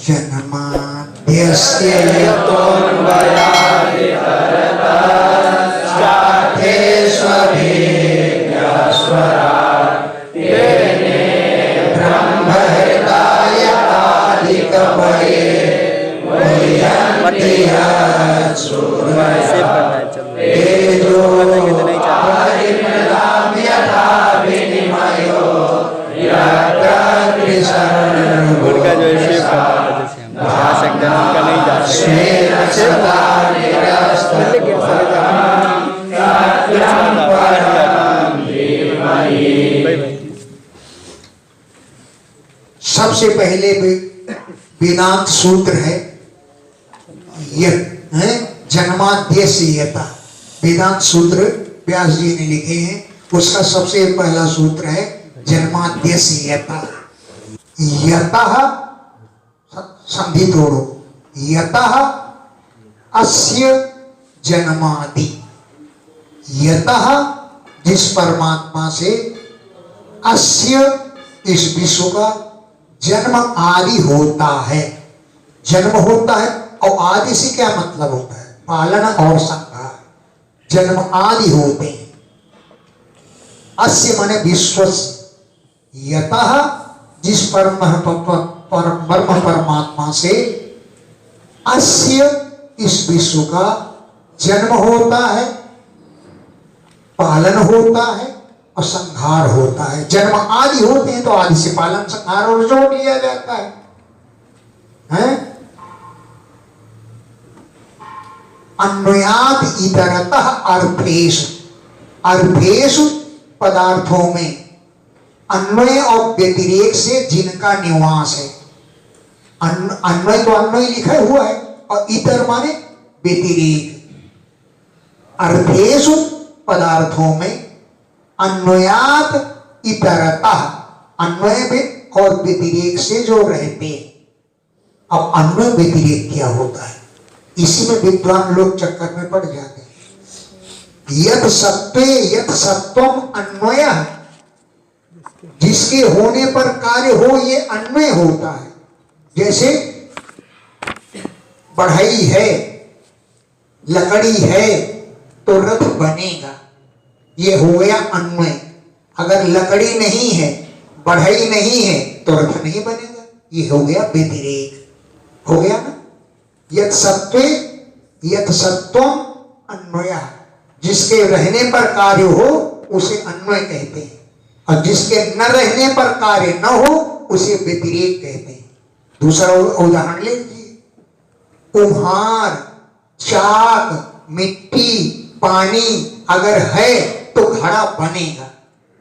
जन्माद्यस्य उनका जो है शेप करना है, जैसे हम जा सकते हैं उनका नहीं जा सबसे पहले वेदांत सूत्र है जन्माद्यस्यता। वेदांत सूत्र व्यास जी ने लिखे हैं, उसका सबसे पहला सूत्र है जन्माद्यस्यता। यतः संधि तोड़ो, यतः अस्य जन्मादि। यतः जिस परमात्मा से, अस्य इस विश्व का जन्म आदि होता है। जन्म होता है और आदि से क्या मतलब होता है? पालन और संहार, जन्म आदि होते हैं। अस्य माने विश्व से। यतः जिस ब्रह्म परमात्मा से, अस्य इस विश्व का जन्म होता है, पालन होता है और संहार होता है। जन्म आदि होते हैं तो आदि से पालन संहार और जोड़ लिया जाता है, हैं? अन्वयात इतरतः अर्थेषु, अर्थेषु पदार्थों में अन्वय और व्यतिरेक से जिनका निवास है। अन्वय तो अन्वय लिखा हुआ है और इतर माने व्यतिरेक। अर्थेषु पदार्थों में अन्वयात इतरतः, अन्वय में और व्यतिरेक से जो रहते हैं। अब अन्वय व्यतिरेक क्या होता है? इसी में विद्वान लोग चक्कर में पड़ जाते हैं। यत् सत्वे यत् सत्वम अन्वय, जिसके होने पर कार्य हो ये अन्वय होता है। जैसे बढ़ई है, लकड़ी है तो रथ बनेगा, ये हो गया अन्वय। अगर लकड़ी नहीं है, बढ़ई नहीं है तो रथ नहीं बनेगा, ये हो गया व्यतिरेक। हो गया ना? यत् सत्वे यत् सत्वम अन्वय, जिसके रहने पर कार्य हो उसे अन्वय कहते हैं, और जिसके न रहने पर कार्य न हो उसे व्यतिरेक कहते हैं। दूसरा उदाहरण ले लीजिए, कुम्हार, चाक, मिट्टी, पानी अगर है तो घड़ा बनेगा,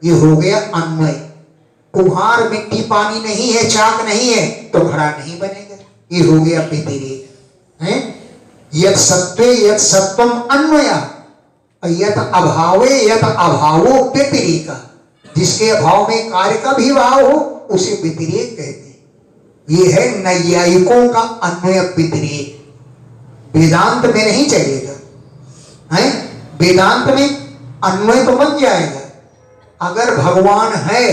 ये हो गया अन्वय। कुम्हार, मिट्टी, पानी नहीं है, चाक नहीं है तो घड़ा नहीं बनेगा, ये हो गया व्यतिरेक। यत् सत्वे यत् सत्वम अन्वय, यत् अभावे यत् अभावो व्यतिरेक, जिसके अभाव में कार्य का भी भाव हो उसे व्यतिरेक कहते हैं। ये है नैयायिकों का अन्वय व्यतिरेक। वेदांत में नहीं चलेगा, है? वेदांत में अन्वय तो बन जाएगा, अगर भगवान है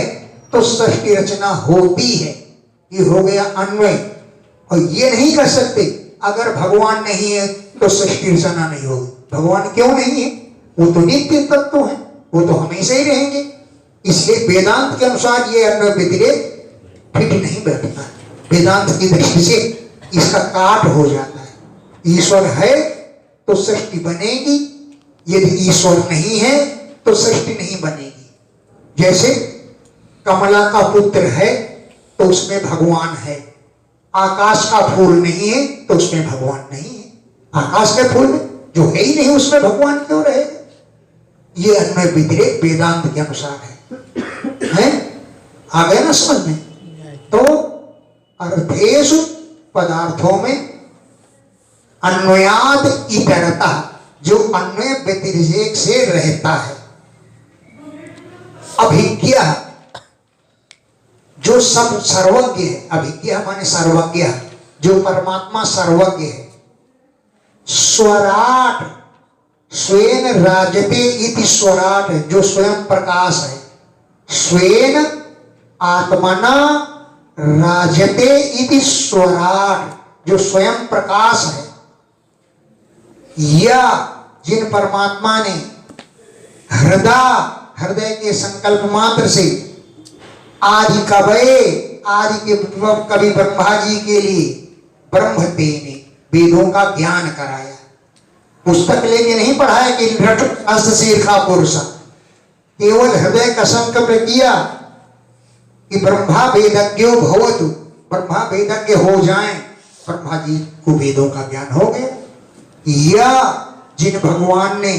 तो सृष्टि रचना होती है, ये हो गया अन्वय। और ये नहीं कर सकते अगर भगवान नहीं है तो सृष्टि रचना नहीं होगी। भगवान क्यों नहीं है? वो तो नित्य तत्व है, वो तो हमेशा ही रहेंगे। इसलिए वेदांत के अनुसार ये अन्वय व्यतिरेक फिट नहीं बैठता। वेदांत की दृष्टि से इसका काट हो जाता है। ईश्वर है तो सृष्टि बनेगी, यदि ईश्वर नहीं है तो सृष्टि नहीं बनेगी। जैसे कमला का पुत्र है तो उसमें भगवान है, आकाश का फूल नहीं है तो उसमें भगवान नहीं है। आकाश के फूल में जो है ही नहीं उसमें भगवान क्यों रहेगा? ये अन्वय व्यतिरेक वेदांत के अनुसार है? आ गए ना समझ में? तो अर्थेषु पदार्थों में अन्वयात इतरतः, जो अन्वय व्यतिरेक से रहता है। अभिज्ञ, जो सब सर्वज्ञ है, अभिज्ञ माने सर्वज्ञ, जो परमात्मा सर्वज्ञ है। स्वराट, स्वेन राजते इति स्वराट, जो स्वयं प्रकाश है। स्वेन आत्मना राजते इति स्वराट, जो स्वयं प्रकाश है, या जिन परमात्मा ने हृदय के संकल्प मात्र से आदि के कवि ब्रह्मा जी के लिए ब्रह्म तेने वेदों का ज्ञान कराया। पुस्तक लेके नहीं पढ़ाया कि रट अस शीर्षा पुरुषा, केवल हृदय का संकल्प किया कि ब्रह्मा वेदज्ञो भवतु, ब्रह्मा वेदज्ञ हो जाएं, ब्रह्मा जी को वेदों का ज्ञान हो गया। या जिन भगवान ने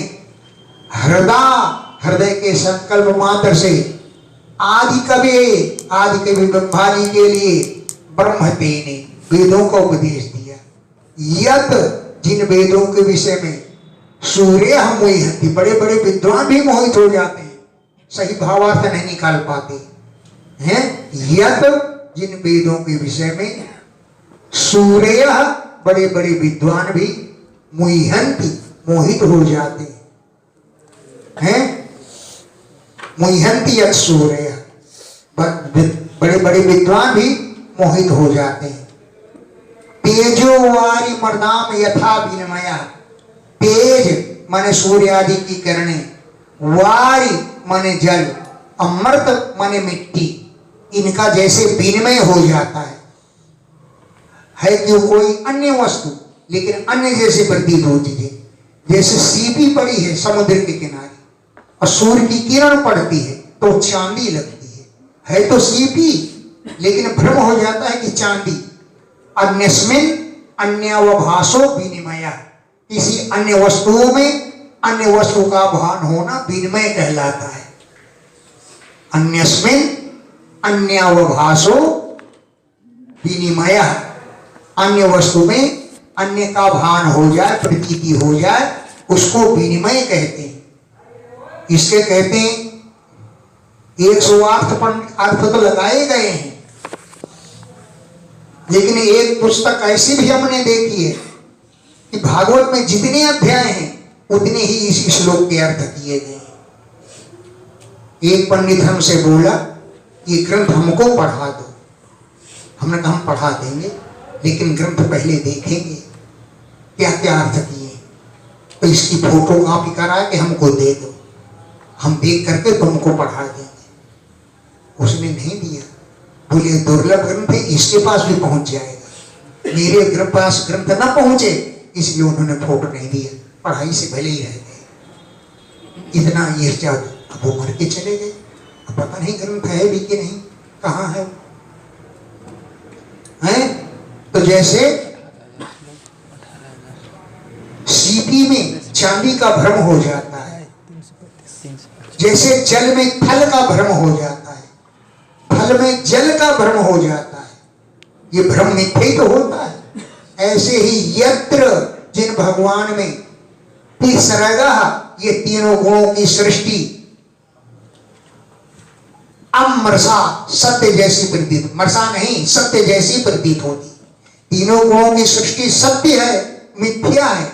हृदय के संकल्प मात्र से आदि कवि ब्रह्मा जी के लिए ब्रह्म तेने वेदों का उपदेश दिया। यत जिन वेदों के विषय में सूर्य मोहित, बड़े बड़े विद्वान भी मोहित हो जाते हैं, सही भावार्थ नहीं निकाल पाते हैं। यत जिन वेदों के विषय में सूर्य, बड़े बड़े विद्वान भी मोहित हो जाते हैं। मुह्यंती यत् सूर्य, बड़े बड़े विद्वान भी मोहित हो जाते हैं। तेजो वारी मर्दाम यथा विनिमया, तेज माने सूर्य आदि की किरणें, वारी माने जल, अमृत माने मिट्टी, इनका जैसे विनिमय हो जाता है कि कोई अन्य वस्तु लेकिन अन्य जैसे प्रतीत होती है। जैसे सीपी पड़ी है समुद्र के किनारे और सूर्य की किरण पड़ती है तो चांदी लगती है तो सीपी, लेकिन भ्रम हो जाता है कि चांदी। अन्यस्मिन अन्यावभासो विनिमय, किसी अन्य वस्तुओं में अन्य वस्तु का भान होना विनिमय कहलाता है। अन्यस्मिन अन्यावभासो विनिमय, अन्य वस्तु में अन्य का भान हो जाए, प्रतीति हो जाए, उसको विनिमय कहते हैं। इसके कहते हैं 108 अर्थ तो लगाए गए हैं, लेकिन एक पुस्तक ऐसी भी हमने देखी है कि भागवत में जितने अध्याय हैं उतने ही इस श्लोक के अर्थ किए गए हैं। एक पंडित हमसे बोला ये ग्रंथ हमको पढ़ा दो, हमने कहा हम पढ़ा देंगे, लेकिन ग्रंथ पहले देखेंगे क्या क्या अर्थ किए, तो इसकी फोटो कॉपी करा के हमको दे दो, हम देख करके तुमको पढ़ा देंगे। उसने नहीं दिया, बोले दुर्लभ ग्रंथ है, इसके पास भी पहुंच जाएगा, मेरे पास ग्रंथ ना पहुंचे, इसलिए उन्होंने फोटो नहीं दिया, पढ़ाई से भले ही रह गए। इतना ईर्ष्या, अब वो मर के चले गए, अब पता नहीं ग्रंथ है भी कि नहीं, कहाँ है, हैं? तो जैसे सीपी में चांदी का भ्रम हो जाता है, जैसे जल में थल का भ्रम हो जाता है, फल में जल का भ्रम हो जाता है, ये भ्रम मिथ्या ही तो होता है। ऐसे ही यत्र जिन भगवान में तिसरगः, ये तीनों गुणों की सृष्टि अमृषा, सत्य जैसी प्रतीत, मृषा नहीं सत्य जैसी प्रतीत होती। तीनों गुणों की सृष्टि सत्य है, मिथ्या है,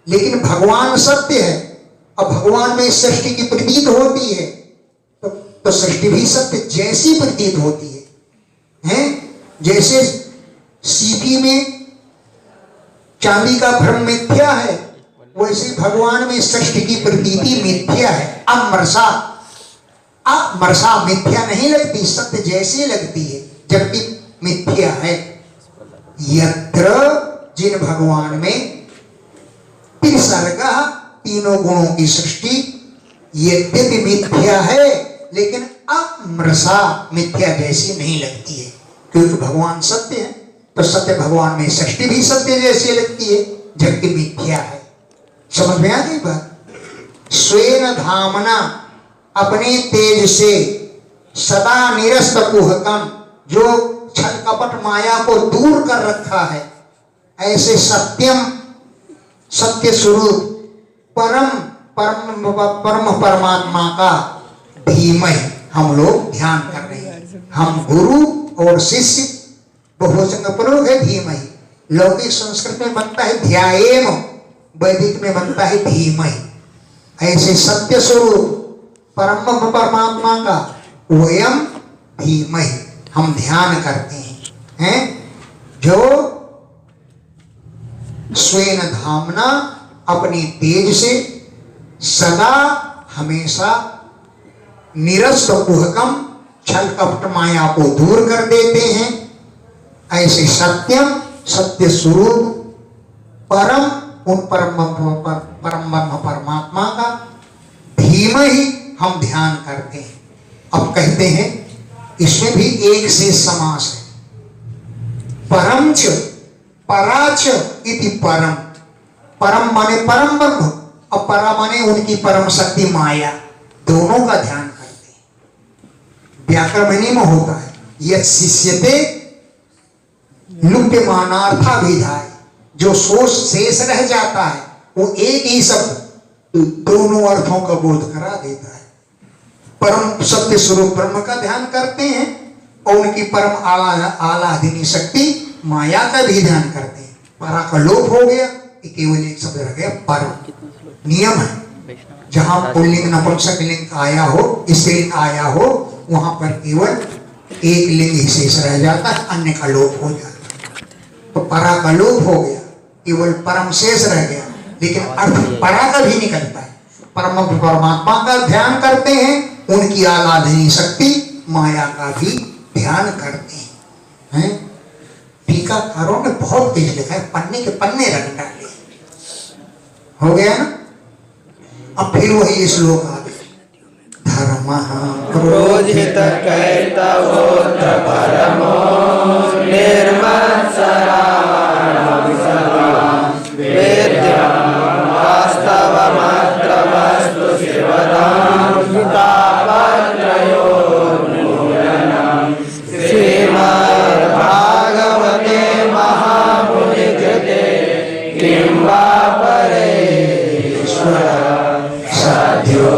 लेकिन भगवान सत्य है। अब भगवान में सृष्टि की प्रतीत होती है तो सृष्टि भी सत्य जैसी प्रतीत होती है, हैं? जैसे सीपी में चांदी का भ्रम मिथ्या है, वैसे भगवान में सृष्टि की प्रतीति मिथ्या है। अमृषा, अमृषा मिथ्या नहीं लगती, सत्य जैसी लगती है, जबकि मिथ्या है। यत्र जिन भगवान में तिसर्गः, तीनों गुणों की सृष्टि यद्यपि मिथ्या है, लेकिन अमृषा मिथ्या जैसी नहीं लगती है, क्योंकि भगवान सत्य है, तो सत्य भगवान में सृष्टि भी सत्य जैसी लगती है, जबकि मिथ्या है। समझ में आ गई बात? स्वेन धामना, अपने तेज से, सदा निरस्त कुहकम, जो छल कपट माया को दूर कर रखा है, ऐसे सत्यम, सत्य स्वरूप परम परमात्मा का धीमहि हम लोग ध्यान कर रहे हैं। हम गुरु और शिष्य बहुवचन का प्रयोग है धीमहि। लौकिक संस्कृत में बनता है ध्यायेम, वैदिक में बनता है धीमहि। ऐसे सत्य स्वरूप परम परमात्मा का वयम धीमहि, हम ध्यान करते हैं, जो स्वेन धामना अपने तेज से सदा हमेशा निरस्त कुहकम छल कपट माया को दूर कर देते हैं। ऐसे सत्यम सत्य स्वरूप परम उन परम ब्रह्म परमात्मा का धीम ही हम ध्यान करते हैं। अब कहते हैं इसमें भी एक से समास है। परम च पराच इति परम, परम माने परम ब्रह्म और परा माने उनकी परम शक्ति माया, दोनों का ध्यान करते हैं। व्याकरण में होता है यह शिष्यते लुप्यमानार्था विधाय, जो शेष रह जाता है वो एक ही शब्द दोनों अर्थों का बोध करा देता है। परम सत्य स्वरूप ब्रह्म का ध्यान करते हैं और उनकी परम आलादिनी शक्ति माया का भी ध्यान करते हैं। परा का लोप हो गया, केवल एक शब्द रह गया परम। नियम है जहां पुल्लिंग नपुंसकलिंग आया हो, स्त्रीलिंग आया हो, वहां पर केवल एक लिंग ही शेष रह जाता है, अन्य का लोप हो जाता है। तो परा का लोप हो गया, केवल परम शेष रह गया, लेकिन अर्थ परा का भी निकलता है। परम परमात्मा का ध्यान करते हैं, उनकी आराधनी शक्ति माया का भी ध्यान करते हैं। टीकाकारों ने बहुत तेज लिखा है, पन्ने के पन्ने रख डाले। हो गया ना। अब फिर वही श्लोक आ गया, धर्म क्रोधित कैतवोऽत्र परमो निर्मत्सरान् वेद्यं वास्तवमत्र वस्तु शिवतां तापत्रयोन्मूलनं श्रीमद्भागवते महामुनिकृते किं वा परेश्वर साध्यो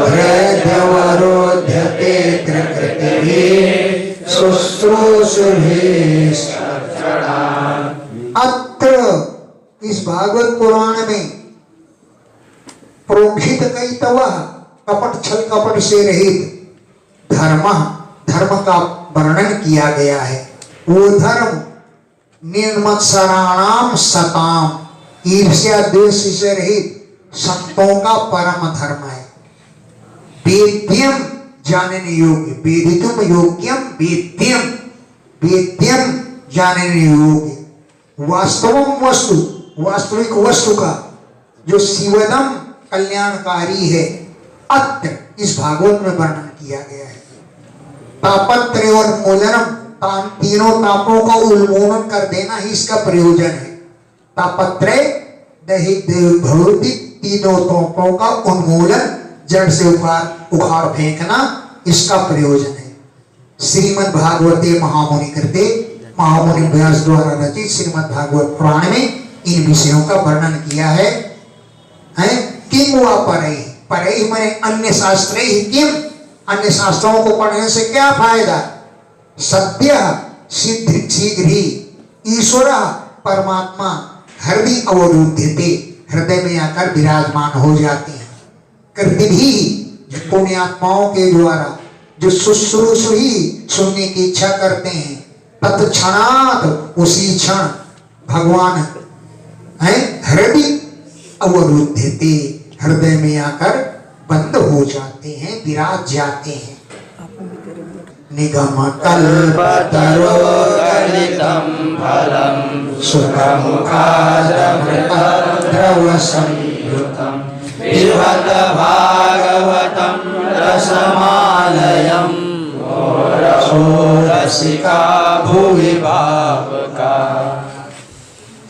हृदयवरोध्यते त्रिकृतिभिः शुश्रूषुभिः। अत्र इस भागवत पुराण में प्रोक्षित कैतव कपट छल कपट से रहित धर्म का वर्णन किया गया है। वो धर्म निर्मत्सराणाम सताम, ईर्ष्या द्वेष से रहित संतों का परम धर्म है। वेद्यम जानने योग्य, वेदितुम योग्यम वेद्यम, वेद्यम जानने योग्य, वास्तवम वस्तु, वास्तविक वस्तु का जो शिवदम कल्याणकारी है। अत्र इस भागवत में वर्णन किया गया है। तापत्रय और मूलनम, तीनों तापों का उन्मूलन कर देना ही इसका प्रयोजन है। तापत्रय दैहिक भौतिक तीनों तापों का उन्मूलन, जड़ से उखाड़ फेंकना, इसका प्रयोजन है। श्रीमद् भागवते महामुनि कृते, महामुनि व्यास द्वारा रचित श्रीमद् भागवत पुराण में इन विषयों का वर्णन किया है। किम वा परैः, परैः माने अन्य शास्त्रैः, किम अन्य शास्त्रों को पढ़ने से क्या फायदा। सद्य शीघ्र ही ईश्वर परमात्मा हृदय अवरुध्यते, हृदय में आकर विराजमान हो जाते हैं। कृतिभिः, पुण्यात्माओं के द्वारा जो शुश्रूषु ही सुनने की इच्छा करते हैं, तत्क्षणात् उसी क्षण भगवान है हृदय अवरुद्धते, हृदय में आकर बंद हो जाते हैं, विराज जाते हैं। निगम कल्पतरो गलितं फलं सुखमुखादमृतद्रव संयुतं पिबत भागवतं रसमालयं रसिका भुवि भावुका।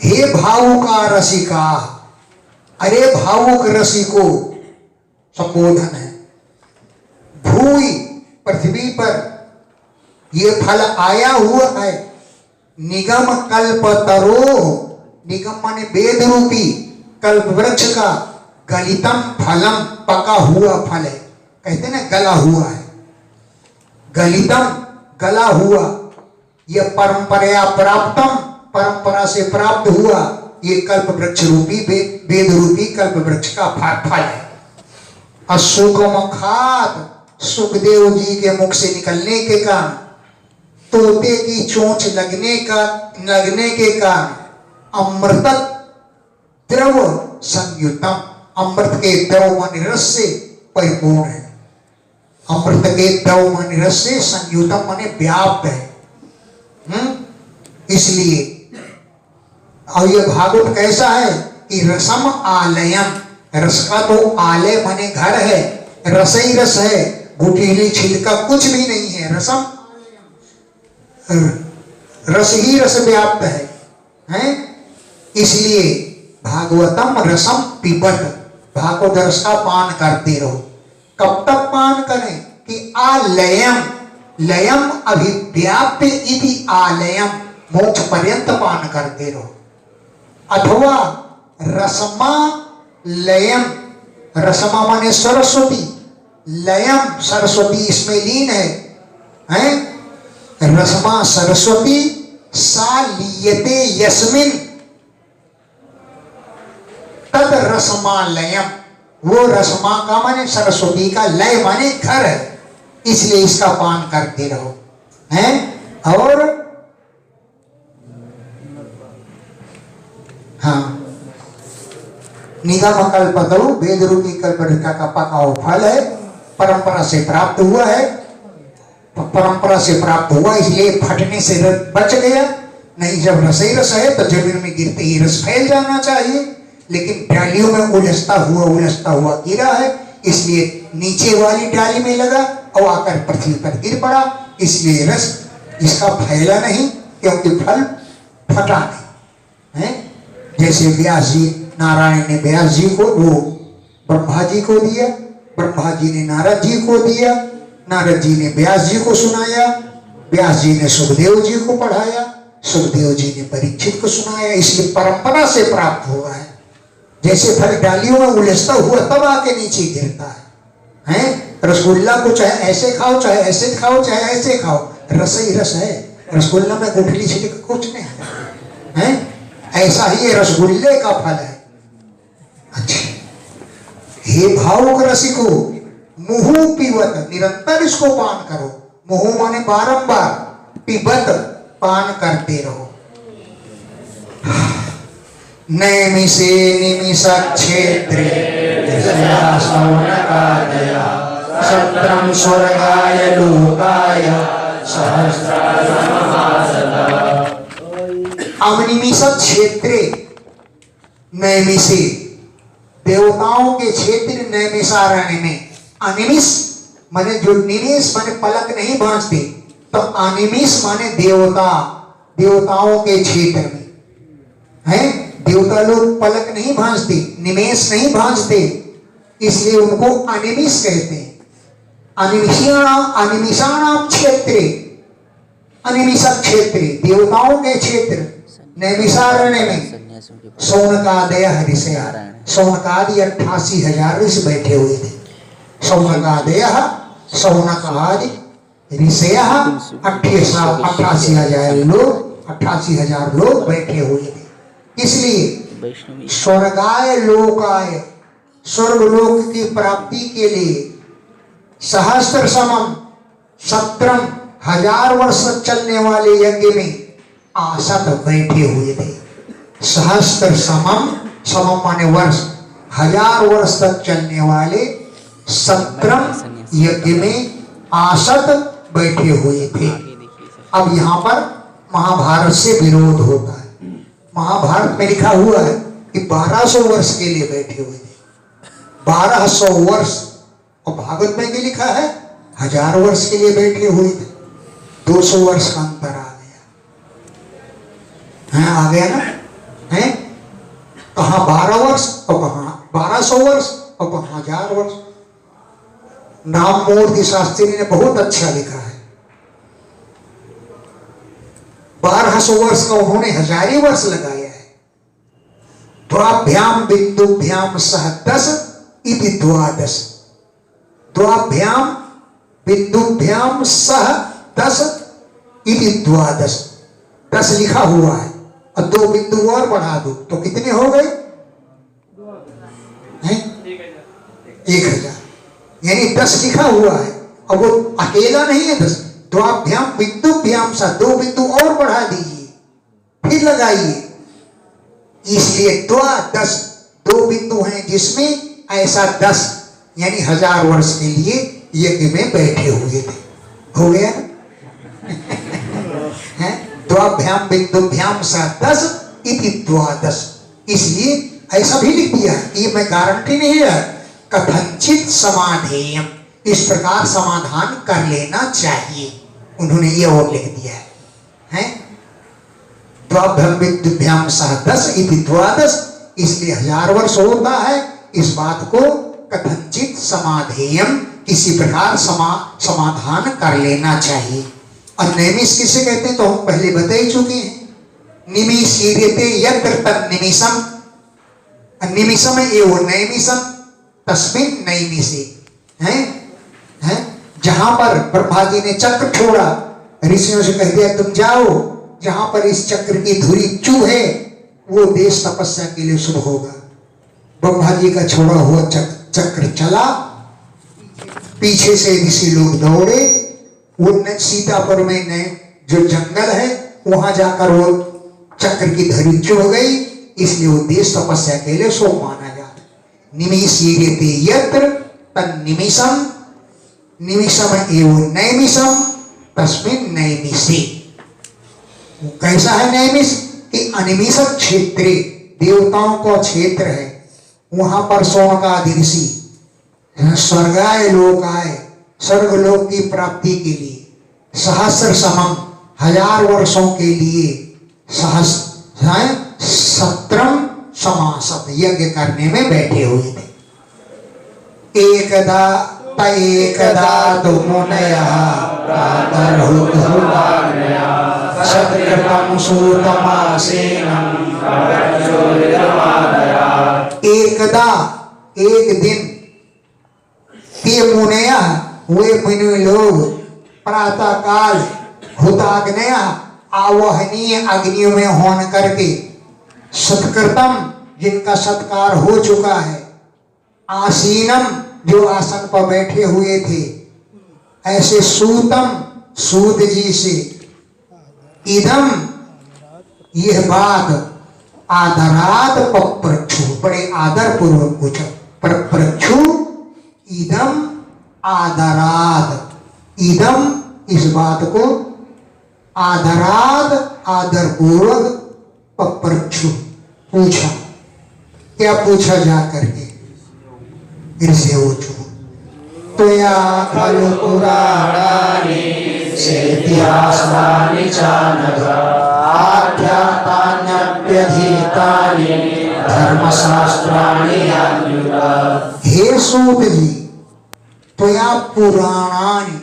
हे भावुका रसिका, अरे भावुक रसिको संबोधन है। भूमि पृथ्वी पर ये फल आया हुआ है। निगम कल्पतरो, निगम माने वेद रूपी, कल्प वृक्ष का गलितम फलम, पका हुआ फल है। कहते ना गला हुआ है, गलितम गला हुआ। यह परंपरा प्राप्तम, परंपरा से प्राप्त हुआ, ये कल्प वृक्ष रूपी वेद रूपी कल्प वृक्ष का फल है। अशुकम खात, सुखदेव जी के मुख से निकलने के कारण तोते की चोंच लगने के कारण अमृत द्रव संयुतम, अमृत के द्रव माने रस से परिपूर्ण है। अमृत के द्रव माने रस से संयुतम माने व्याप्त है। इसलिए और ये भागवत कैसा है कि रसम आलयम, रस का तो आलय माने घर है, रस ही रस है, गुठीली छिलका कुछ भी नहीं है। रसम रस ही रस व्याप्त है? इसलिए भागवतम रसम पिबत, भागवत रस का पान करते रहो। कब तक पान करें कि आलयम, लयम अभिव्याप्य इति आलयम, मोक्ष पर्यंत पान करते रहो। अथवा रसमा लयम, रसमा माने सरस्वती, लयम सरस्वती इसमें लीन है? रसमा सरस्वती सा लीयते यस्मिन तद रसमा लयम, वो रसमा का माने सरस्वती का, लय माने घर है, इसलिए इसका पान करते रहो। और हाँ, निगम कल्पतरु वेद रूपी कल्पवृक्ष का पका हुआ फल है, परंपरा से प्राप्त हुआ है, परंपरा से प्राप्त हुआ, इसलिए फटने से बच गया। नहीं, जब रस ही रस है तो जमीन में गिरते ही रस फैल जाना चाहिए, लेकिन डालियों में उलझता हुआ गिरा है, इसलिए नीचे वाली डाली में लगा और आकर पृथ्वी पर गिर पड़ा, इसलिए रस इसका फैला नहीं, क्योंकि फल फटा नहीं है। जैसे व्यास जी, नारायण ने व्यास जी को, वो ब्रह्मा जी को दिया, ब्रह्मा जी ने नारद जी को दिया, नारद जी ने व्यास जी को सुनाया, व्यास जी ने सुखदेव जी को पढ़ाया, सुखदेव जी ने परीक्षित को सुनाया, इसलिए परंपरा से प्राप्त हुआ है। जैसे फल डालियों में उलझता हुआ तब आके नीचे गिरता है? रसगुल्ला को चाहे ऐसे खाओ, चाहे ऐसे खाओ, चाहे ऐसे खाओ, रस ही रस है। रसगुल्ला में गुठली छिलका कुछ नहीं है। ऐसा ही ये रसगुल्ले का फल है। अच्छा, हे भावुक रसिको, मुहु पीवत, निरंतर इसको पान करो। मुहु माने बारंबार, पीवत पान करते रहो। नैमिषे निमिष क्षेत्रे सत्रम स्वर्गाय लोकाय अवनिमिष क्षेत्रे, नैमिषे देवताओं के क्षेत्र, नैमिषारण्य में। अनिमिष माने जो निमिष माने पलक नहीं भांजते, तो अनिमिष माने देवता, देवताओं के क्षेत्र में है। देवता लोग पलक नहीं भांजते, निमेष नहीं भांजते, इसलिए उनको अनिमिष कहते हैं। अनिमिषाणाम क्षेत्रे, अनिमिष क्षेत्रे देवताओं के क्षेत्र, नैमिषारण्य में सौनकादय ऋषय, सौनकादि 88,000 ऋषि बैठे हुए थे। सौनकादय सौनकादि ऋषय 88,000 लोग बैठे हुए थे। इसलिए स्वर्गाय लोकाय, स्वर्ग लोक की प्राप्ति के लिए सहस्त्र समम 17,000 वर्ष चलने वाले यज्ञ में आसत बैठे हुए थे। सहस्त्र समम, समम माने वर्ष, 1000 वर्ष तक चलने वाले 17 यज्ञ में आसत बैठे हुए थे। अब यहाँ पर महाभारत से विरोध होता है। महाभारत में लिखा हुआ है कि 1200 वर्ष के लिए बैठे हुए थे, 1200 वर्ष, और भागवत में भी लिखा है 1000 वर्ष के लिए बैठे हुए थे। 200 वर्ष का अंतर आ गया है, आ गया ना है। कहाँ 12 वर्ष और कहाँ 1200 वर्ष और कहाँ 1000 वर्ष। नाममूर्ति शास्त्री ने बहुत अच्छा लिखा है। 1200 वर्ष का उन्होंने 1000 ही वर्ष लगाया है। द्वाभ्याम बिंदुभ्याम सह 10 इति द्वादश, द्वाभ्याम बिंदुभ्याम सह 10 इति द्वादश, 10 लिखा हुआ है और 2 बिंदु और बढ़ा दो तो कितने हो गए? 1000, यानी 10 लिखा हुआ है और वो अकेला नहीं है 10, द्वाभ्याम बिंदुभ्याम सा 2 बिंदु और बढ़ा दीजिए, फिर लगाइए। इसलिए द्वादश 2 बिंदु हैं जिसमें ऐसा 10 यानी 1000 वर्ष के लिए यज्ञ में बैठे हुए थे। हो गया है? द्वाभ्याम बिंदुभ्याम सा 10 इति द्वादश। इसलिए ऐसा भी लिख दिया कि मैं गारंटी नहीं है, कथनचित समाधेयम, इस प्रकार समाधान कर लेना चाहिए। उन्होंने ये और लिख दिया है? द्वाभ्याम बिंदुभ्याम सा 10 इति द्वादश, इसलिए 1000 वर्ष होता है। इस बात को कथनचित समाधेयम, किसी प्रकार समाधान कर लेना चाहिए। और नैमिष किसे कहते हैं तो हम पहले बता ही चुके हैं। निमिषीर्यते यत्र तन्निमिषम्, निमिषम् एव नैमिषम् तस्मिन् नैमिषे। हैं जहां पर ब्रह्मा जी ने चक्र छोड़ा, ऋषियों से कह दिया तुम जाओ, जहां पर इस चक्र की धुरी चू है वो देश तपस्या के लिए शुभ होगा। ब्रह्मा जी का छोड़ा हुआ चक्र चला, पीछे से ऋषि लोग दौड़े, वो सीतापुर में जो जंगल है वहां जाकर वो चक्र की धरी चुभ गई, इसलिए वो देश तपस्या के लिए शुभ माना जाता है। निमिषीर्यते यत्र तन्निमिषम्, निमिषम् एव नैमिषम् तस्मिन् नैमिषे। कैसा है नैमिष कि अनिमिष क्षेत्रे, देवताओं का क्षेत्र है, वहां पर सोनकादि ऋषि स्वर्गाय लोक आए, स्वर्ग लोक की प्राप्ति के लिए सहस्र समम 1000 वर्षों के लिए सत्रम समासत यज्ञ करने में बैठे हुए थे। एकदा तो मुनयः प्रातर्हुतहुदाग्नया सत्कृतं सूतमासेनं एकदा एक दिन ते मुनयः वे मुनि लोग प्रातः काल हुताग्नया आवाहनीय अग्नियों में होन करके सत्कृतम जिनका सत्कार हो चुका है, आसीनम जो आसन पर बैठे हुए थे, ऐसे सूतम सूत जी से इदम यह बात आदरात पप्रच्छु, बड़े आदर पूर्वक पूछा। पप्रच्छु इदम आदरात, इदम इस बात को आदराद आदर पूर्वक पप्रच्छु पूछा। क्या पूछा जा करके? इनसे ऊंचू तो या खलु पुराणानि सेत्यास्तानि चानघ आख्यातान्यप्यधीतानि धर्मशास्त्राणि यान्युत। हे सूत जी, तो या पुराणानि,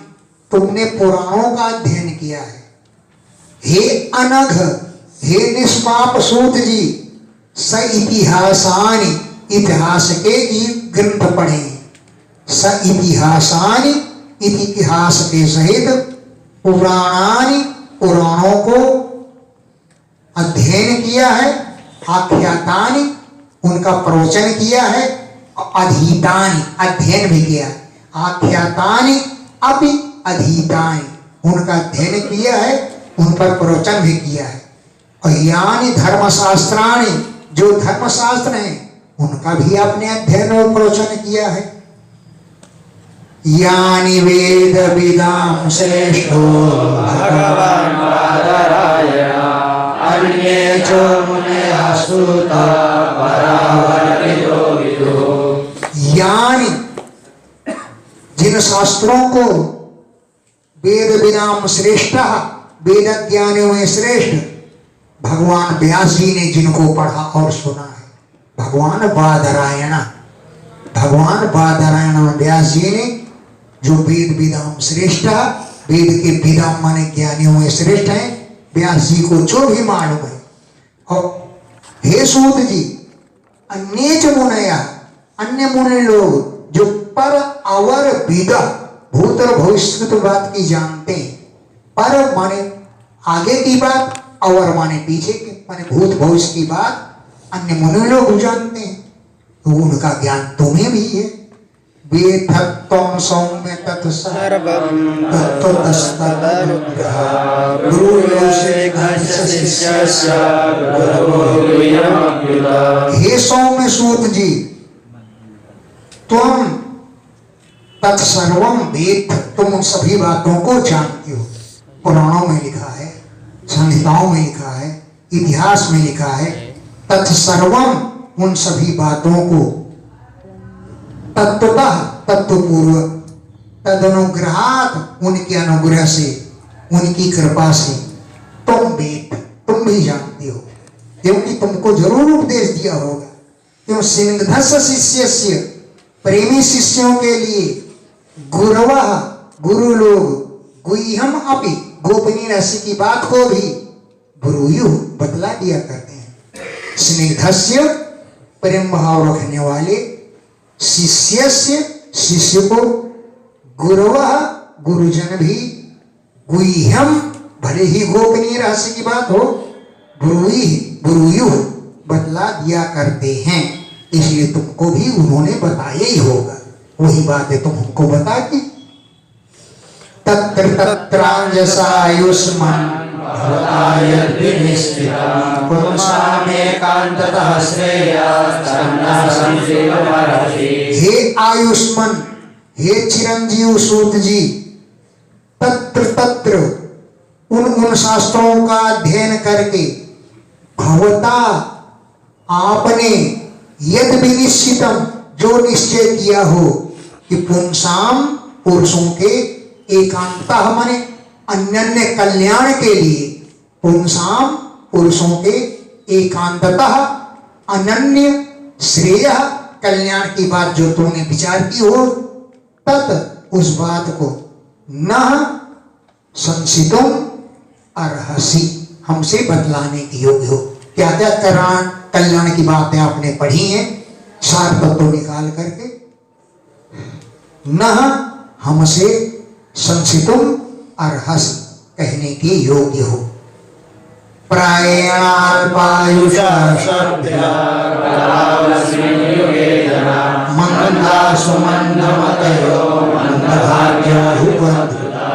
तुमने पुराणों का अध्ययन किया है। हे अनघ, हे निष्पाप सूत जी, स इतिहासानि, इतिहास के ग्रंथ पढ़े। स इतिहासानि, इतिहास के सहित पुराणानि, पुराणों को अध्ययन किया है। आख्यातानि, उनका प्रवचन किया है। अधीतानि, अध्ययन भी किया है। आख्यातानि अपि अधीतानि, उनका अध्ययन किया है, उन पर प्रवचन भी किया है। और यानी धर्मशास्त्राणि, जो धर्मशास्त्र हैं उनका भी आपने अध्ययन और प्रवचन किया है। यानी वेद विदाम श्रेष्ठो भगवान बादरायण अन्ये जो मुनयः स्तुता परावर्तितो विदो। यानी जिन शास्त्रों को वेद विदाम श्रेष्ठ, वेद ज्ञानियों में श्रेष्ठ भगवान व्यास जी ने जिनको पढ़ा और सुना है, भगवान बादरायण, भगवान बादरायण व्यास जी ने जो वेद विदाम श्रेष्ठ, वेद के विदाम माने ज्ञानियों में श्रेष्ठ हैं, व्यास जी को जो भी मालूम है। और हे सूत जी, अन्य च मुनया, अन्य मुनि लोग जो पर अवर विदा, भूत और भविष्य की बात की जानते हैं। पर माने आगे की बात, अवर माने पीछे की, माने भूत भविष्य की बात अन्य मुनि लोग जानते हैं, तो उनका ज्ञान तुम्हें भी है। वेथत्वं सौम्य तत्सर्वं तत्त्वतस्तदनुग्रह गुरुयोगेघस्य शिष्यस्य गुरवोऽप्युत। हे सौम्य सूत जी, तुम तत्सर्वम वेद, तुम उन सभी बातों को जानते हो। पुराणों में लिखा है, संहिताओं में लिखा है, इतिहास में लिखा है। तत्सर्वम उन सभी बातों को, तत्वतः तत्वपूर्वक, तदनुग्रहात उनके अनुग्रह से, उनकी कृपा से तुम वेद, तुम भी जानते हो, क्योंकि तुमको जरूर उपदेश दिया होगा। क्यों सिंगधस्य शिष्यस्य, प्रेमी शिष्यों के लिए गुरवः, गुरु लोग, गुह्यम अपि, गोपनीय रहस्य की बात को भी ब्रूयु बतला दिया करते हैं। स्निग्धस्य प्रेम भाव रखने वाले, शिष्यस्य शिष्य को, गुरवः गुरुजन भी, गुह्यम भले ही गोपनीय रहस्य की बात हो, ब्रूयु बतला दिया करते हैं। इसलिए तुमको भी उन्होंने बताया ही होगा, वही बातें तुम हमको बता दी। तत्र तत्रांजसायुष्मान हे आयुष्मान, हे चिरंजीव सूत जी, तत्र तत्र उन शास्त्रों का अध्ययन करके, भवता आपने, यद विनिश्चितम जो निश्चय किया हो कि पुंसाम पुरुषों के, एकांतः माने अन्य कल्याण के लिए, पुंसाम पुरुषों के, एकांततः अनन्य श्रेय कल्याण की बात जो तुमने विचार की हो, तत् उस बात को न संसितुम अर्हसि, हमसे बतलाने की योग्य हो। क्या क्या कल्याण की बातें आपने पढ़ी हैं, सार तत्व निकाल करके, न हमसे संसितुम अर्हसि कहने के योग्य हो। प्रायणाल्पायुषा मंदा सुमंदमतयो मंदभाग्याहुपद्रुता।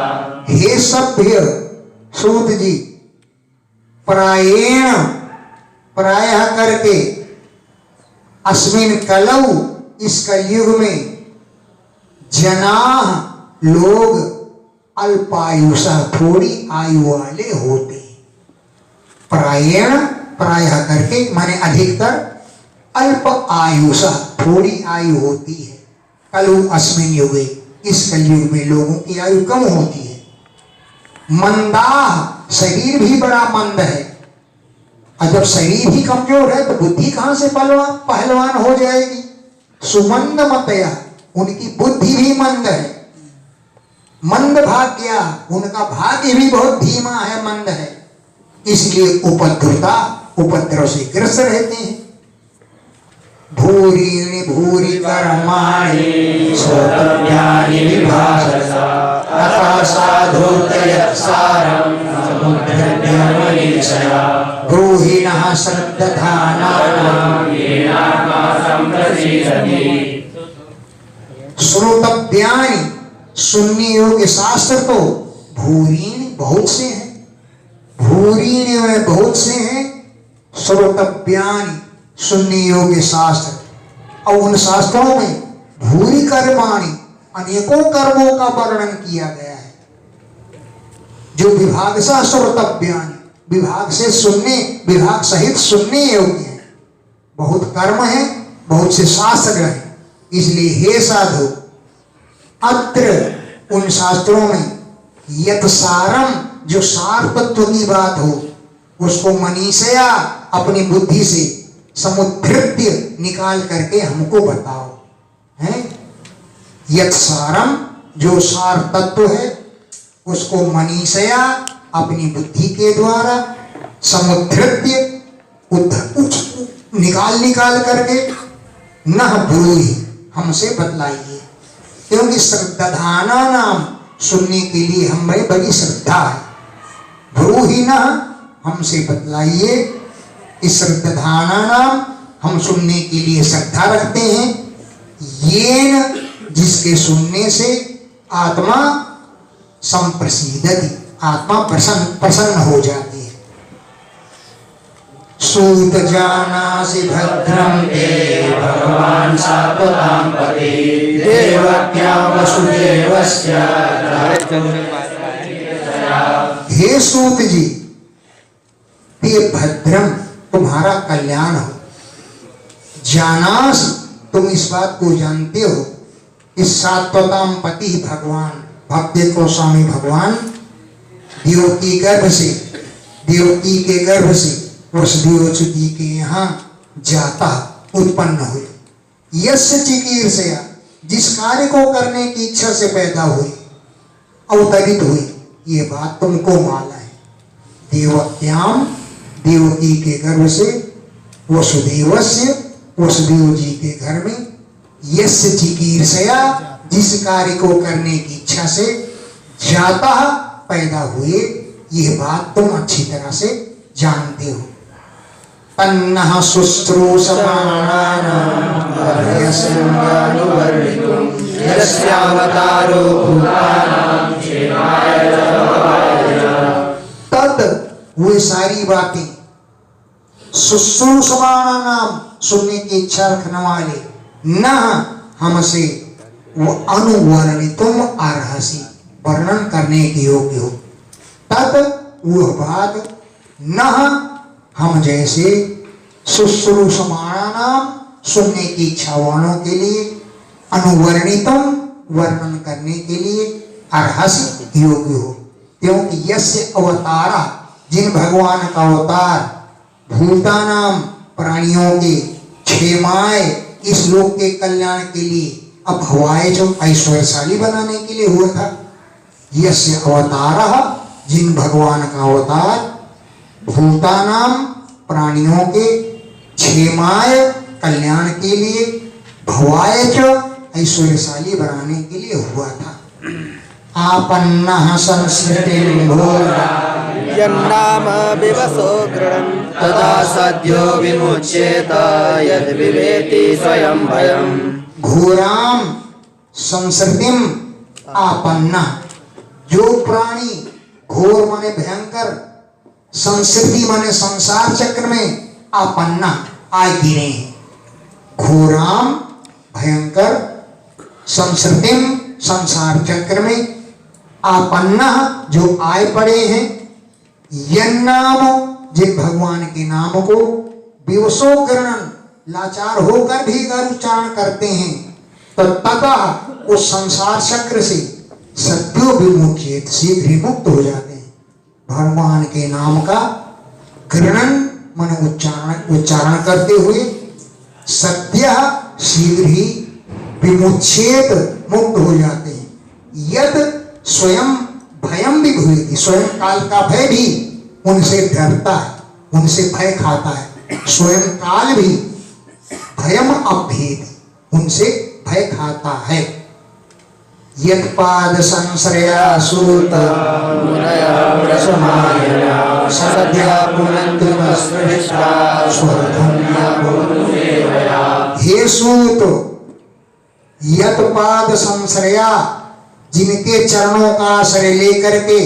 हे सभ्य सूत जी, प्रायेण प्रायः करके, अस्मिन कलौ इस कलयुग में, जनाः लोग, अल्पायुषा थोड़ी आयु वाले होते। प्रायेण प्रायः करके माने अधिकतर, अल्प आयुषा थोड़ी आयु होती है। कलु अस्मिन युगे, इस कलयुग में लोगों की आयु कम होती है। मंदाः, शरीर भी बड़ा मंद है। और जब शरीर ही कमजोर है तो बुद्धि कहां से पहलवान हो जाएगी। सुमंद मतया, उनकी बुद्धि भी मंद है। मंद भाग्या, उनका भाग्य भी बहुत धीमा है, मंद है। इसलिए उपद्रुता, उपद्रव से ग्रस्त रहते हैं। भूरि भूरि कर्माणि श्रोतव्यानि विभाषसा अतः साधुतयत् सारं समुद्धृत्य ब्रूहिणः श्रद्धानां येनात्मा संप्रसीदति। श्रोतव्यानि, सुनने योग्य शास्त्र तो भूरीण बहुत से हैं, भूरीण में बहुत से हैं। श्रोतव्यानि, सुनने योग्य शास्त्र, और उन शास्त्रों में भूरि कर्माणि, अनेकों कर्मों का वर्णन किया गया है। जो विभाग से श्रोतव्यानि, विभाग से सुनने, विभाग सहित सुनने योग्य है। बहुत कर्म है, बहुत से शास्त्र हैं। इसलिए हे साधु, अत्र उन शास्त्रों में यत सारम, जो सार तत्व की बात हो, उसको मनीषया अपनी बुद्धि से समुद्धृत्य निकाल करके हमको बताओ। हैं यत सारम, जो सार तत्व है, उसको मनीषया अपनी बुद्धि के द्वारा, समुद्धृत्य निकाल करके, न ब्रूहि हमसे बतलाइए। क्योंकि श्रद्धाना नाम, सुनने के लिए हमें बड़ी श्रद्धा है। ब्रूहि न, हमसे बतलाइए। इस श्रद्धाना नाम, हम सुनने के लिए श्रद्धा रखते हैं। येन जिसके सुनने से आत्मा संप्रसीदति, आत्मा प्रसन्न हो जाती है। सूत जानासि भद्रं ते भगवान् सात्वतां पति देवक्या वसुदेवस्य। हे सूत जी, ते भद्रम, तुम्हारा कल्याण हो। जानास, तुम इस बात को जानते हो, इस सात्वताम पति भगवान, भक्त को स्वामी भगवान देवकी के गर्भ से वसुदेव जी के यहाँ जाता उत्पन्न हुए। यस्य चिकीर्षया, जिस कार्य को करने की इच्छा से पैदा हुई, अवतरित हुई, ये बात तुमको मालूम है। देवक्याम, देवकी के गर्भ से वसुदेवस्य, वसुदेव जी के घर में यस्य चिकीर्षया, जिस कार्य को करने की इच्छा से जाता पैदा हुए, यह बात तुम अच्छी तरह से जानते हो। तन्नः शुश्रूषमाणानां वर्यस्यानुवर्णितुं यस्यावतारो भूतानां क्षेमाय तत्, वे सारी बातें शुश्रूषमाणानां, सुनने की इच्छा रखने वाले, न हमसे वो अनुवर्णितुम अर्हसि, वर्णन करने के योग्य हो। तत्, वह बात, न हम जैसे शुश्रूषमाणानां, सुनने की इच्छा वालों के लिए, अनुवर्णितम, वर्णन करने के लिए, अर्हसि, योग्य हो। क्योंकि यस्य अवतारा, जिन भगवान का अवतार, भूतानाम, प्राणियों के, क्षेमाय, इस लोक के कल्याण के लिए, अभवाय, जो ऐश्वर्यशाली बनाने के लिए हुआ था। यस्य अवतारः, जिन भगवान का अवतार, भूतानाम, प्राणियों के, क्षेमाय, कल्याण के लिए, भवाय, ऐश्वर्यशाली बनाने के लिए हुआ था। आपन्नः संस्कृतिं घोरा यन्नाम विवसो गृणन् तदा सद्यो विमुच्येत यद् विवेति स्वयं भयम्। घोराम संसर्तिम आपन्ना, जो प्राणी घोर माने भयंकर, संस्कृति माने संसार चक्र में, आपन्ना, आए गिरे हैं। घोराम, भयंकर, संस्कृतिम, संसार चक्र में, आपन्ना, जो आए पड़े हैं, यन्नाम, जिन भगवान के नाम को विवशो गृणन, लाचार होकर भी अगर उच्चारण करते हैं, तो तथा उस संसार चक्र से सद्यो विमुच्येत, शीघ्र ही मुक्त हो जाते हैं। भगवान के नाम का गृणन मन उच्चारण करते हुए सद्य, शीघ्र ही विमुच्येत, मुक्त हो जाते हैं। यद स्वयं भयम भी भूयति, स्वयं काल का भय भी उनसे डरता है, उनसे भय खाता है। स्वयं काल भी भयम अभेद, उनसे भय खाता है। यत्पाद संश्रया सूत मुनयः प्रसमायया सद्या पुनन्तिमस्पृष्टा स्वधन्या भूदेवया। हे सूत, यत्पाद संश्रया, जिनके चरणों का आश्रय लेकर के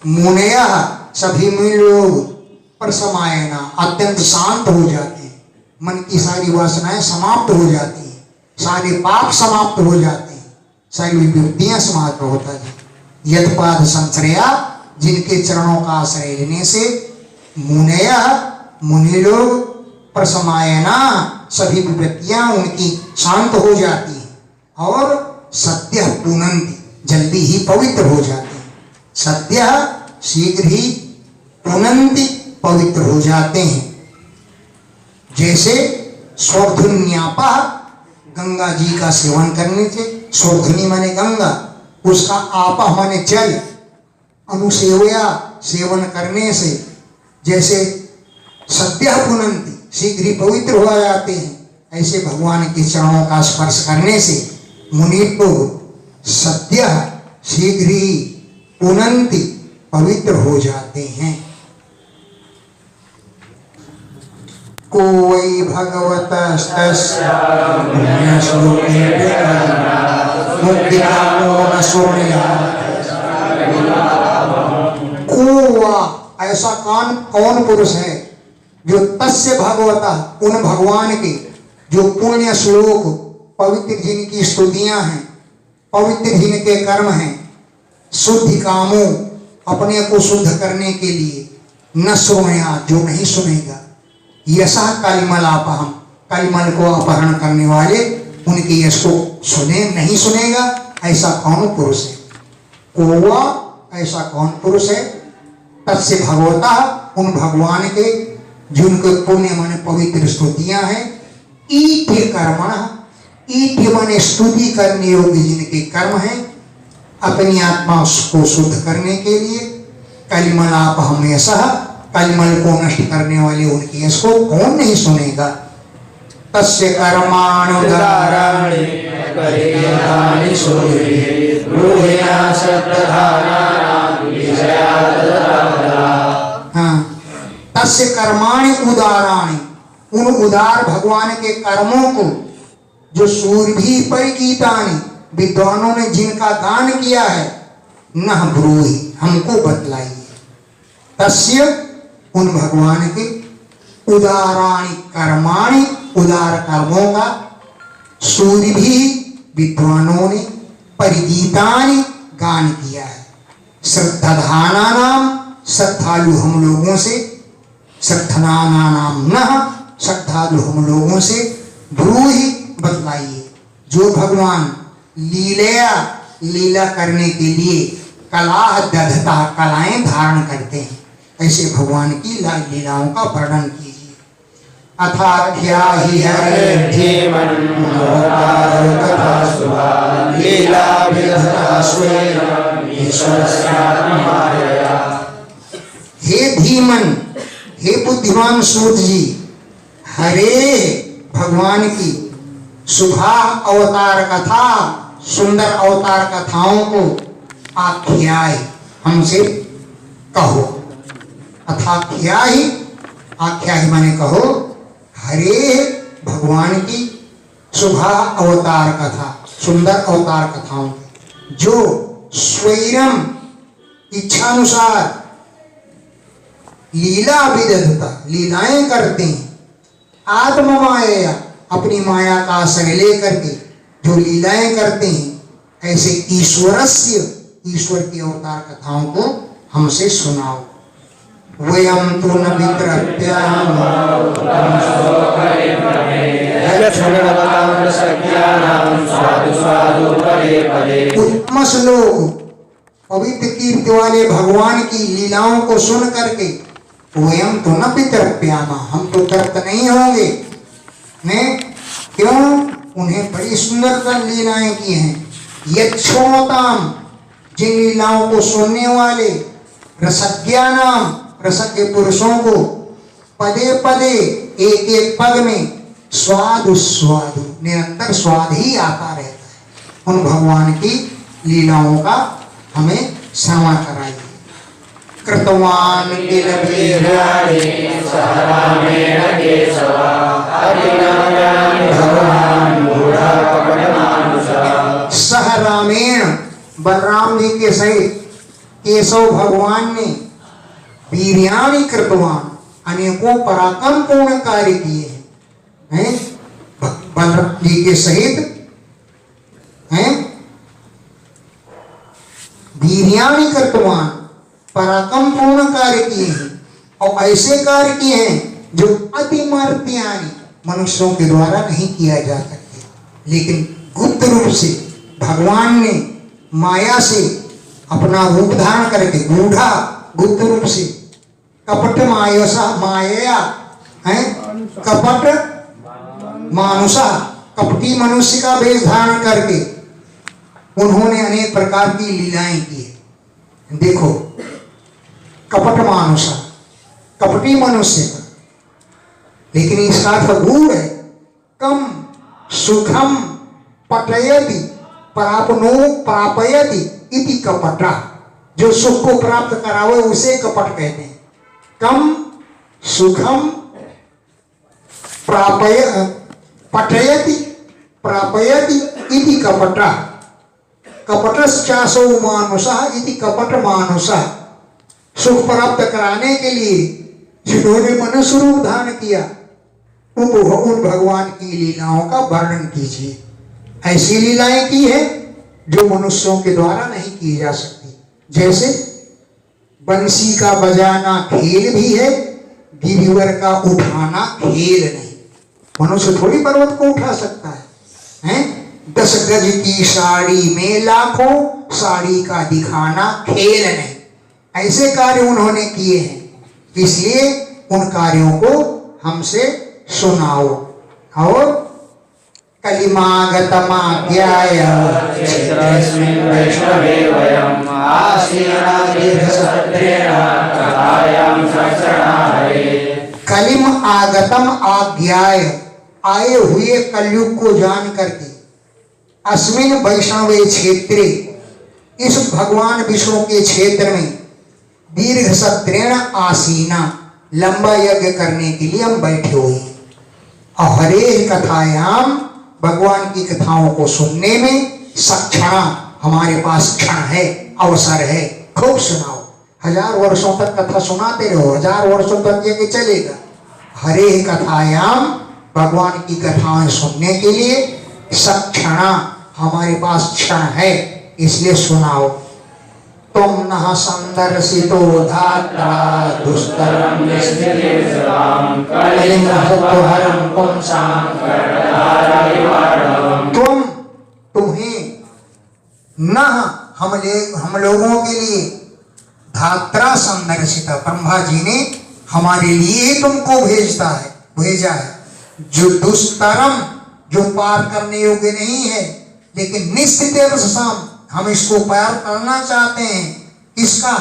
मुनयः, सभी मुनि लोग, प्रसमायना, अत्यंत शांत हो जाते हैं। मन की सारी वासनाएं समाप्त हो जाती हैं, सारे पाप समाप्त हो जाते हैं, सारी विभूतियां समाप्त होता है। यत्पाद संश्रया, जिनके चरणों का आश्रय लेने से मुनयः, मुनि लोग, प्रसमायना, सभी विभूतियां उनकी शांत हो जाती हैं, और सद्य पुनन्ति, जल्दी ही पवित्र हो जाते हैं। सद्य, शीघ्र ही, पुनन्ति, पवित्र हो जाते हैं। जैसे स्वधुन्यापा, गंगा जी का सेवन करने से, स्वधुनि माने गंगा, उसका आपा माने जल, अनुसेवया, सेवन करने से, जैसे सद्य पुनन्ति, शीघ्र ही पवित्र हो जाते हैं, ऐसे भगवान के चरणों का स्पर्श करने से मुनि को सद्य, शीघ्र ही, पुनन्ति, पवित्र हो जाते हैं। को वै भगवतस्तस्य पुण्यश्लोके मुक्तिकामो न शोणयात्। को ऐसा कौन पुरुष है जो तस्य भगवता उन भगवान के जो पुण्य श्लोक पवित्र जिनकी स्तुतियां हैं, पवित्र जिनके कर्म हैं, शुद्धि कामों अपने को शुद्ध करने के लिए न श्रोया जो नहीं सुनेगा, यशः कलिमलापहम कलिमल को अपहरण करने वाले उनके यश को सुने नहीं सुनेगा, ऐसा कौन पुरुष है? कोवा ऐसा कौन पुरुष है? तस्य भगवता उन भगवान के जिनके पुण्य माने पवित्र स्तुतियां हैं, ईठ्य कर्मण ईठ्य माने स्तुति करने योग्य जिनके कर्म हैं, अपनी आत्मा को शुद्ध करने के लिए कलिमलापहम यशः कलिमल को नष्ट करने वाले उनके यश को कौन नहीं सुनेगा? तस्य कर्माणुदाराणि परिणानि सूर्ये ब्रूहिणा शब्दधानानां विजयाददारा। हाँ, तस्य कर्माणि उदाराणि उन उदार भगवान के कर्मों को जो सूरभि परिगीतानि विद्वानों ने जिनका गान किया है, न ब्रूहि हमको बतलाइए। तस्य उन भगवान के उदाराणि कर्माणि उदार कर्मों का सूरभि विद्वानों ने परिगीतानि गान किया है। श्रद्धाधाना नाम श्रद्धालु हम लोगों से, श्रद्धाना नाम न श्रद्धालु हम लोगों से ब्रूहि बतलाइए। जो भगवान लीला करने के लिए कला दधता कलाएं धारण करते हैं, ऐसे भगवान की लीलाओं का वर्णन कीजिए। अथाख्या ही है धीमन कथा सुभा लीला विधता स्वयं ईश्वरस्यात्ममायया। हे धीमन, हे बुद्धिमान सूत जी, हरे भगवान की शुभा अवतार कथा सुंदर अवतार कथाओं को आख्याय हमसे कहो। अथाख्या ही आख्या ही माने कहो, हरे भगवान की शुभा अवतार कथा सुंदर अवतार कथाओं जो स्वयं इच्छानुसार लीला विदधता लीलाएं करते हैं, आत्म माया अपनी माया का आश्रय लेकर के जो लीलाएं करते हैं, ऐसे ईश्वर की अवतार कथाओं को हमसे सुनाओ। वयम तो न वित्रप्याम उत्तम श्लोक पवित्र कीर्ति वाले भगवान की लीलाओं को सुन करके वयम तो न वित्रप्याम हम तो तृप्त नहीं होंगे। क्यों? उन्हें बड़ी सुंदर लीलाएं की हैं। यक्षोताम जिन लीलाओं को सुनने वाले रसज्ञानाम रसज्ञ पुरुषों को पदे पदे एक एक पद में स्वादु निरंतर स्वाद ही आता रहता है। उन भगवान की लीलाओं का हमें श्रवण कराइए। कृतवान किल वीर्याणि सहरामेण केशवा अभिनव्यानि भगवान् मूढ़ा कपटमानुषा। सह रामेण बलराम जी के सहित केशव भगवान ने वीर्याणि कृतवान अनेकों पराक्रम पूर्ण कार्य किए हैं। बलराम जी के सहित वीर्याणि कृतवान पराक्रम पूर्ण कार्य किए हैं, और ऐसे कार्य किए हैं जो अतिमर्त्यानि मनुष्यों के द्वारा नहीं किया जा सकते, लेकिन गुप्त रूप से भगवान ने माया से अपना रूप धारण करके गूढ़ा गुप्त रूप से कपट माया है कपट मानुषा कपटी मनुष्य का वेश धारण करके उन्होंने अनेक प्रकार की लीलाएं की है। देखो, कपट मानुषा कपटी मनुष्य का, लेकिन इसका अर्थ गूढ़ है। कम सुखम पटयति प्रापयति इति कपटा, जो सुख को प्राप्त करावे उसे कपट कहते हैं। कम सुखम पटयति प्रापयति इति कपटा, कपटश्चासो मानुषः इति कपट मानुषः, सुख प्राप्त कराने के लिए जिन्होंने मनुष्य रूप धारण किया उन भगवान की लीलाओं का वर्णन कीजिए। ऐसी लीलाएं की है जो मनुष्यों के द्वारा नहीं की जा सकती। जैसे बंसी का बजाना खेल भी है, गिरिवर का उठाना खेल नहीं। मनुष्य थोड़ी पर्वत को उठा सकता है? 10 गज की साड़ी में लाखों, साड़ी का दिखाना खेल नहीं। ऐसे कार्य उन्होंने किए हैं, इसलिए उन कार्यों को हमसे सुनाओ। और कलिमागतमाज्ञाय क्षेत्रस्मिन् वैष्णवे वयम् आसीनादीर्घसत्रेण कथायां सक्षणाय। कलिम आगतम आज्ञाय, आए हुए कलयुग को जान करके, अस्मिन वैष्णवे क्षेत्रे, इस भगवान विष्णु के क्षेत्र में, दीर्घ सत्रेण आसीना, लंबा यज्ञ करने के लिए हम बैठे हुए हैं। और हरे कथायाम, भगवान की कथाओं को सुनने में, सक्षणा, हमारे पास क्षण है, अवसर है, खूब सुनाओ। 1000 वर्षों तक कथा सुनाते रहो, 1000 वर्षों तक यज्ञ चलेगा। हरे कथायाम, भगवान की कथाएं सुनने के लिए, सक्षणा, हमारे पास क्षण है, इसलिए सुनाओ। तुम नः संदर्शितो धात्रा दुस्तरं निस्तिर्यं कलिंगहरं पुंसां कर्णधारविवाणं। तुम्हें नः, हम लोगों के लिए, धात्रा संदर्शित, ब्रह्मा जी ने हमारे लिए तुमको भेजा है, जो दुस्तरम, जो पार करने योग्य नहीं है, लेकिन निश्चित शाम, हम इसको पार करना चाहते हैं। इसका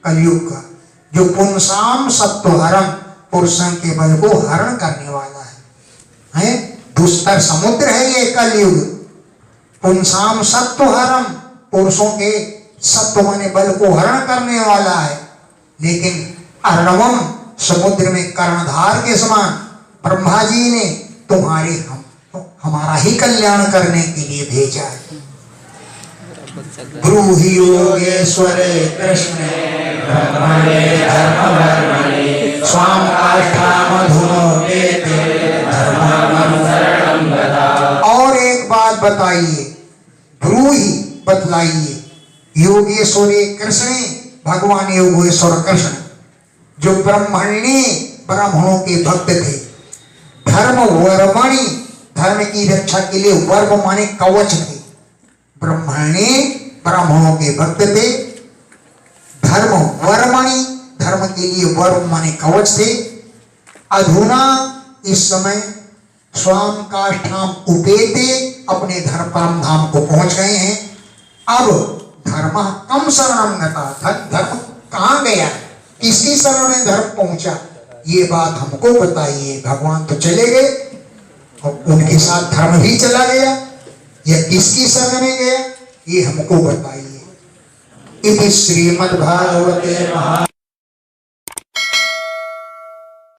कलयुग का, जो पुंसाम सत्वहरम, पुरुषों के बल को हरण करने वाला है। दुस्तर समुद्र है ये कलयुग। पुंसाम सत्वहरम, पुरुषों के सत्व माने बल को हरण करने वाला है। लेकिन अर्णवम, समुद्र में कर्णधार के समान ब्रह्मा जी ने हमारा ही कल्याण करने के लिए भेजा है। ब्रूहि योगेश्वरे कृष्णे ब्रह्मणे धर्मवर्मणे स्वाम काष्ठामधुनोपेते धर्मं शरणं गता। और एक बात बताइए, ब्रूहि, बतलाइए, योगेश्वरे कृष्णे, भगवान योगेश्वर कृष्ण, जो ब्रह्मण्य, ब्राह्मणों के भक्त थे। धर्म वर्मणि, धर्म की रक्षा के लिए वर्म माने कवच थे। ब्रह्मणे, ब्राह्मणों के भक्त थे। धर्म वर्मणि, धर्म के लिए वर्म माने कवच थे। अधुना, इस समय, स्वाम काष्ठाम उपेते, अपने धर्म परम धाम को पहुंच गए हैं। अब धर्म कम शरणं गता, धर्म कहाँ गया, किसकी शरण में धर्म पहुंचा, ये बात हमको बताइए। भगवान तो चले गए और उनके साथ धर्म भी चला गया, यह किसकी शरण में गया, ये हमको बताइए। इति श्रीमद्भागवते महा